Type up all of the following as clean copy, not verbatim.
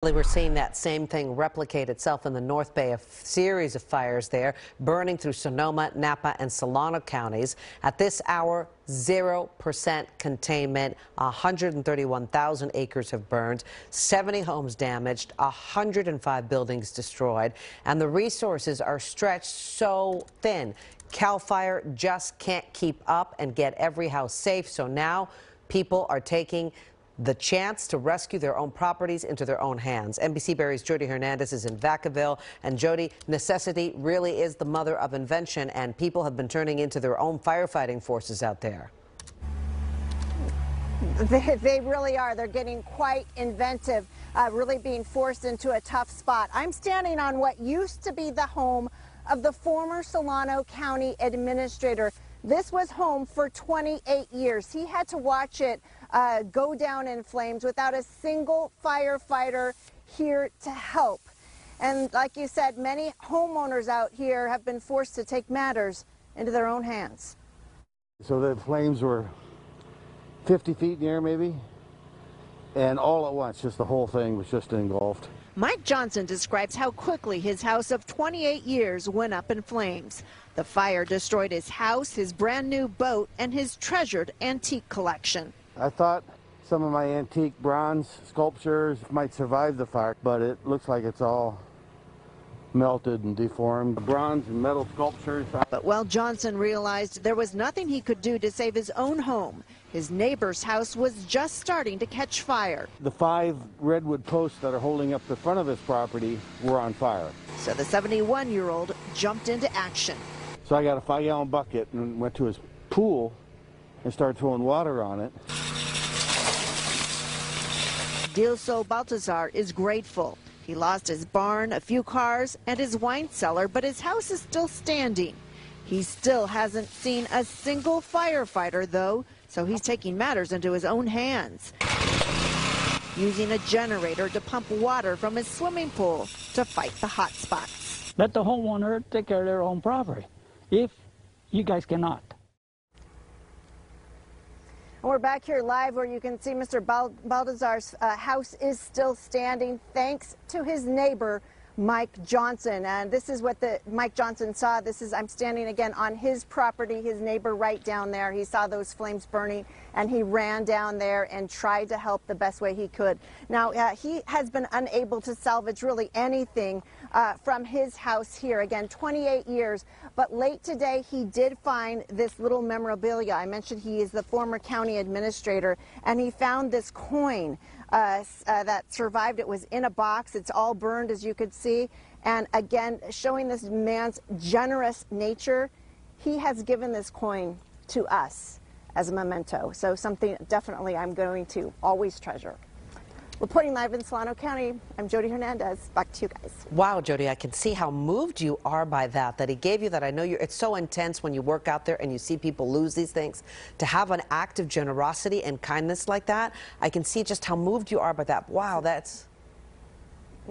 We're seeing that same thing replicate itself in the North Bay, a series of fires there burning through Sonoma, Napa, and Solano counties. At this hour, 0% containment. 131,000 acres have burned, 70 homes damaged, 105 buildings destroyed, and the resources are stretched so thin. CAL FIRE just can't keep up and get every house safe, so now people are taking the chance to rescue their own properties into their own hands. NBC Barry's Jodi Hernandez is in Vacaville. And Jodi, necessity really is the mother of invention, and people have been turning into their own firefighting forces out there. They really are. They're getting quite inventive, really being forced into a tough spot. I'm standing on what used to be the home of the former Solano County Administrator. This was home for 28 years. He had to watch it go down in flames without a single firefighter here to help. And like you said, many homeowners out here have been forced to take matters into their own hands. So the flames were 50 feet in the air maybe, and all at once, just the whole thing was just engulfed. Mike Johnson describes how quickly his house of 28 years went up in flames. The fire destroyed his house, his brand new boat, and his treasured antique collection. I thought some of my antique bronze sculptures might survive the fire, but it looks like it's all melted and deformed. Bronze and metal sculptures. But while Johnson realized there was nothing he could do to save his own home, his neighbor's house was just starting to catch fire. The 5 redwood posts that are holding up the front of his property were on fire. So the 71-year-old jumped into action. So I got a 5-gallon bucket and went to his pool and started throwing water on it. Dilso Baltazar is grateful. He lost his barn, a few cars, and his wine cellar, but his house is still standing. He still hasn't seen a single firefighter, though, so he's taking matters into his own hands, using a generator to pump water from his swimming pool to fight the hot spots. Let the homeowner take care of their own property, if you guys cannot. And we're back here live where you can see Mr. Baltazar's house is still standing thanks to his neighbor, Mike Johnson. And this is what Mike Johnson saw. I'm standing again on his property, his neighbor right down there. He saw those flames burning and he ran down there and tried to help the best way he could. Now, he has been unable to salvage really anything from his house here. Again, 28 years. But late today, he did find this little memorabilia. I mentioned he is the former county administrator, and he found this coin that survived. It was in a box. It's all burned, as you could see. And again, showing this man's generous nature, he has given this coin to us as a memento. So something definitely I'm going to always treasure. Reporting live in Solano County, I'm Jodi Hernandez. Back to you guys. Wow, Jodi, I can see how moved you are by that he gave you that. I know it's so intense when you work out there and you see people lose these things. To have an act of generosity and kindness like that, I can see just how moved you are by that. Wow, that's...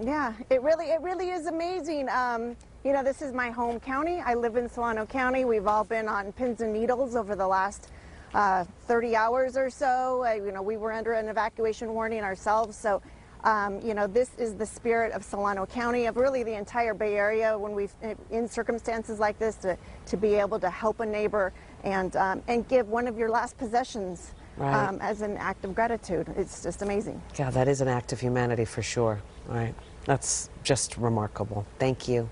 Yeah, it really is amazing. You know, this is my home county. I live in Solano County. We've all been on pins and needles over the last 30 hours or so. You know, we were under an evacuation warning ourselves. So, you know, this is the spirit of Solano County, of really the entire Bay Area, when we've, in circumstances like this, to be able to help a neighbor and give one of your last possessions as an act of gratitude. It's just amazing. Yeah, that is an act of humanity for sure. All right. That's just remarkable. Thank you.